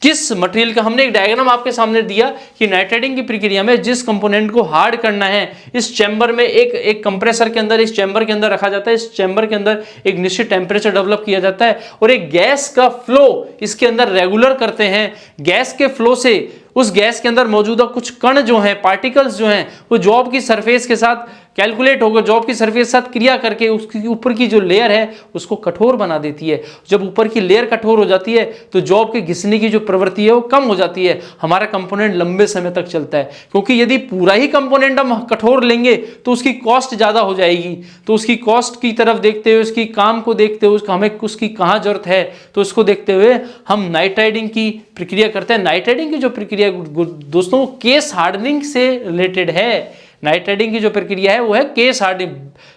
A: किस मटेरियल का, हमने एक डायग्राम आपके सामने दिया कि नाइट्राइडिंग की प्रक्रिया में जिस कंपोनेंट को हार्ड करना है इस चैम्बर में एक कंप्रेसर के अंदर, इस चैम्बर के अंदर रखा जाता है। इस चैम्बर के अंदर एक निश्चित टेम्परेचर डेवलप किया जाता है और एक गैस का फ्लो इसके अंदर रेगुलर करते हैं। गैस के फ्लो से उस गैस के अंदर मौजूदा कुछ कण जो हैं, पार्टिकल्स जो हैं, वो जॉब की सरफेस के साथ कैलकुलेट होकर जॉब की सरफेस के साथ क्रिया करके उसकी ऊपर की जो लेयर है उसको कठोर बना देती है। जब ऊपर की लेयर कठोर हो जाती है तो जॉब के घिसने की जो प्रवृत्ति है वो कम हो जाती है। हमारा कंपोनेंट लंबे समय तक चलता है, क्योंकि यदि पूरा ही कंपोनेंट हम कठोर लेंगे तो उसकी कॉस्ट ज़्यादा हो जाएगी। तो उसकी कॉस्ट की तरफ देखते हुए, उसकी काम को देखते हुए, हमें उसकी कहाँ जरूरत है, तो उसको देखते हुए हम नाइट्राइडिंग की प्रक्रिया करते हैं। नाइट्राइडिंग की जो प्रक्रिया दोस्तों वो केस हार्डनिंग से रिलेटेड है। नाइट्राइडिंग की जो प्रक्रिया है वो है केस हार्डनिंग,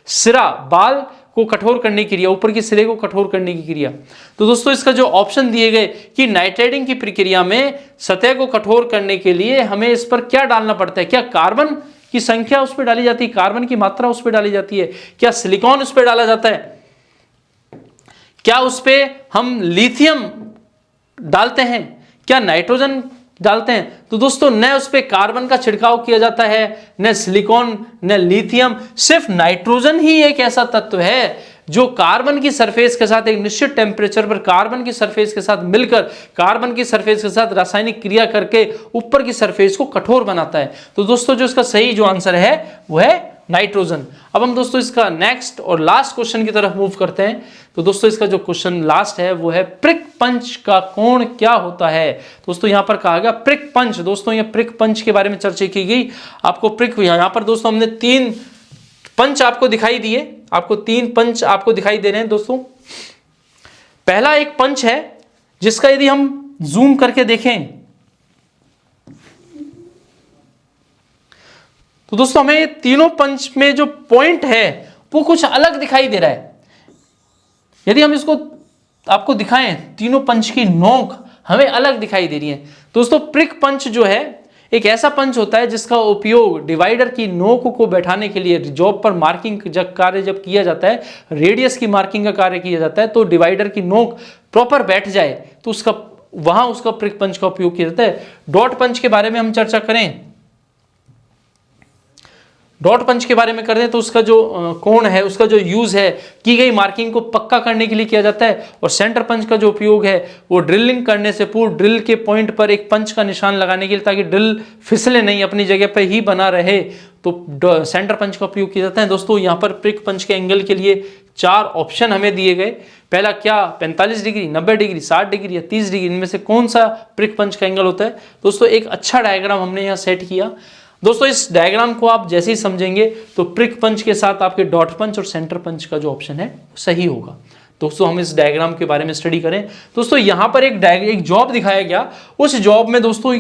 A: सिरा बाल को कठोर करने की क्रिया, ऊपर की सिरे को कठोर करने की क्रिया। तो दोस्तों इसका जो ऑप्शन दिए गए कि नाइट्राइडिंग की प्रक्रिया में सतह को कठोर करने के लिए हमें इस पर क्या डालना पड़ता है, क्या कार्बन की संख्या उस पर डाली जाती है, कार्बन की मात्रा उस पर डाली जाती है, क्या सिलिकॉन उस पर डाला जाता है, क्या उस पर हम लिथियम डालते हैं, क्या नाइट्रोजन डालते हैं। तो दोस्तों न उस पे कार्बन का छिड़काव किया जाता है, न सिलिकॉन, न लिथियम। सिर्फ नाइट्रोजन ही एक ऐसा तत्व है जो कार्बन की सरफेस के साथ एक निश्चित टेम्परेचर पर कार्बन की सरफेस के साथ मिलकर कार्बन की सरफेस के साथ रासायनिक क्रिया करके ऊपर की सरफेस को कठोर बनाता है। तो दोस्तों जो इसका सही जो आंसर है वो है नाइट्रोजन। अब हम दोस्तों इसका नेक्स्ट और लास्ट क्वेश्चन की तरफ मूव करते हैं। तो दोस्तों इसका जो क्वेश्चन लास्ट है वो है प्रिक पंच का कोण क्या होता है। दोस्तों यहां पर कहा गया प्रिक पंच। दोस्तों ये प्रिक पंच के बारे में चर्चा की गई। आपको प्रिक, यहां पर दोस्तों हमने 3 पंच आपको दिखाई दिए, आपको 3 पंच आपको दिखाई दे रहे हैं दोस्तों। पहला एक पंच है जिसका यदि हम जूम करके देखें तो दोस्तों हमें तीनों पंच में जो पॉइंट है वो कुछ अलग दिखाई दे रहा है। यदि हम इसको आपको दिखाएं, तीनों पंच की नोक हमें अलग दिखाई दे रही है। दोस्तों प्रिक पंच जो है एक ऐसा पंच होता है जिसका उपयोग डिवाइडर की नोक को बैठाने के लिए, जॉब पर मार्किंग कार्य जब किया जाता है, रेडियस की मार्किंग का कार्य किया जाता है, तो डिवाइडर की नोक प्रॉपर बैठ जाए तो उसका प्रिक पंच का उपयोग किया जाता है। डॉट पंच के बारे में हम चर्चा करें, डॉट पंच के बारे में करते हैं तो उसका जो कोण है, उसका जो यूज है, की गई मार्किंग को पक्का करने के लिए किया जाता है। और सेंटर पंच का जो उपयोग है वो ड्रिलिंग करने से पूर्व ड्रिल के पॉइंट पर एक पंच का निशान लगाने के लिए, ताकि ड्रिल फिसले नहीं, अपनी जगह पर ही बना रहे, तो सेंटर पंच का उपयोग किया जाता है। दोस्तों यहाँ पर प्रिक पंच के एंगल के लिए 4 ऑप्शन हमें दिए गए। पहला क्या, 45 डिग्री, 90 डिग्री, 60 डिग्री या 30 डिग्री, इनमें से कौन सा प्रिक पंच का एंगल होता है। दोस्तों एक अच्छा डायग्राम हमने यहाँ सेट किया। दोस्तों इस डायग्राम को आप जैसे ही समझेंगे तो प्रिक पंच के साथ आपके डॉट पंच और सेंटर पंच का जो ऑप्शन है सही होगा। दोस्तों हम इस डायग्राम के बारे में स्टडी करें। दोस्तों यहाँ पर एक जॉब दिखाया गया। उस जॉब में दोस्तों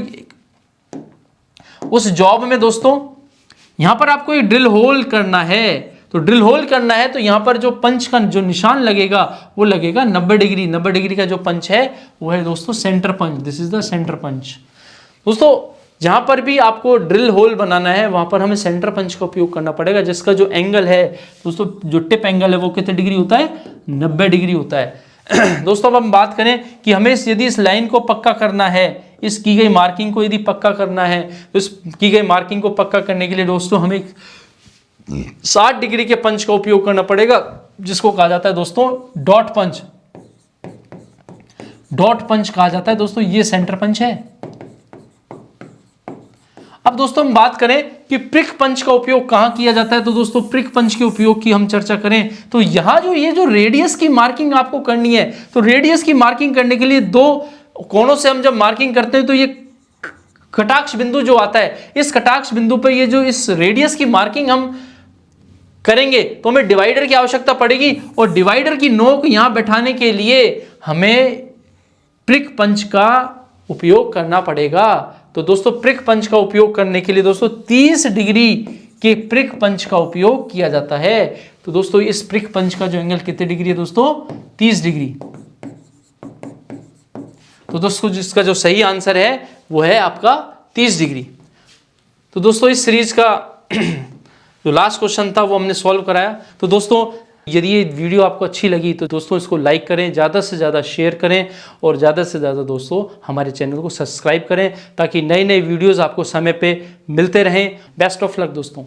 A: यहाँ पर आपको एक ड्रिल होल करना है। तो ड्रिल होल करना है तो यहाँ पर जो पंच का जो निशान लगेगा वो लगेगा 90 डिग्री। 90 डिग्री का जो पंच है वो है दोस्तों centre punch. This is the centre punch. दोस्तों जहां पर भी आपको ड्रिल होल बनाना है वहां पर हमें सेंटर पंच का उपयोग करना पड़ेगा, जिसका जो एंगल है दोस्तों, जो टिप एंगल है वो कितने डिग्री होता है, 90 डिग्री होता है। दोस्तों अब हम बात करें कि हमें यदि इस लाइन को पक्का करना है, इस की गई मार्किंग को यदि पक्का करना है, तो इस की गई मार्किंग को पक्का करने के लिए दोस्तों हमें 60 डिग्री के पंच का उपयोग करना पड़ेगा, जिसको कहा जाता है दोस्तों डॉट पंच। डॉट पंच कहा जाता है दोस्तों, ये सेंटर पंच है। अब दोस्तों हम बात करें कि प्रिक पंच का उपयोग कहां किया जाता है, तो दोस्तों प्रिक पंच के उपयोग की हम चर्चा करें तो यहां जो रेडियस की मार्किंग आपको करनी है, तो रेडियस की मार्किंग करने के लिए 2 कोणों से हम जब मार्किंग करते हैं तो ये कटाक्ष बिंदु जो आता है, इस कटाक्ष बिंदु पर ये जो इस रेडियस की मार्किंग हम करेंगे तो हमें डिवाइडर की आवश्यकता पड़ेगी, और डिवाइडर की नोक यहां बैठाने के लिए हमें प्रिक पंच का उपयोग करना पड़ेगा। तो दोस्तों प्रिक पंच का उपयोग करने के लिए दोस्तों 30 डिग्री के प्रिक पंच का उपयोग किया जाता है। तो दोस्तों इस प्रिक पंच का जो एंगल कितने डिग्री है दोस्तों, 30 डिग्री। तो दोस्तों जिसका जो सही आंसर है वो है आपका 30 डिग्री। तो दोस्तों इस सीरीज का जो लास्ट क्वेश्चन था वो हमने सॉल्व कराया। तो दोस्तों यदि ये वीडियो आपको अच्छी लगी तो दोस्तों इसको लाइक करें, ज़्यादा से ज़्यादा शेयर करें, और ज़्यादा से ज़्यादा दोस्तों हमारे चैनल को सब्सक्राइब करें, ताकि नए नए वीडियोज़ आपको समय पे मिलते रहें। बेस्ट ऑफ लक दोस्तों।